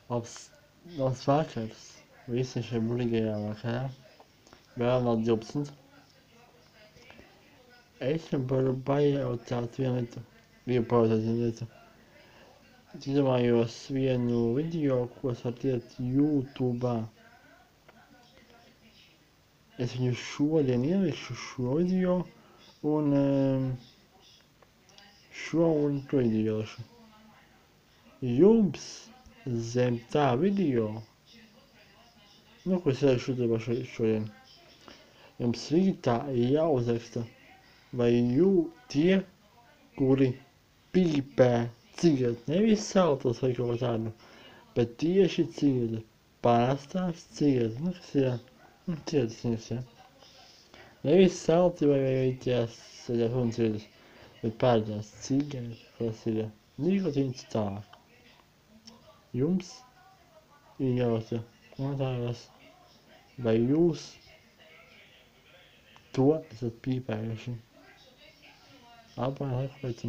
Labs vakars. Visi šie brīgajā vakarā. Vēl nav 12. Es jums varu pajautāt vienu lietu. Gribu pajautāt vienu lietu. Es izdomājos vienu video, ko es varu iet YouTube'ā. Es viņu šodien ielikšu šo video un šo un to video ielikšu. Jums zem tā video, ko es ielikšu YouTube'ā šodien, jums rītā jāuzraksta, vai tie, kuri pīpē cigaretes, nevis saltus vai kaut ko tādu, bet tieši cigaretes, parastās cigaretes, kas ir, cigaretes, ja. Nevis salti vai tās un cigaretes, bet parastās cigaretes, kas ir nikotīns tālāk. Jums ir jāuzraksta komentāros, vai jūs to esat pīpējuši. Apmēram, pēc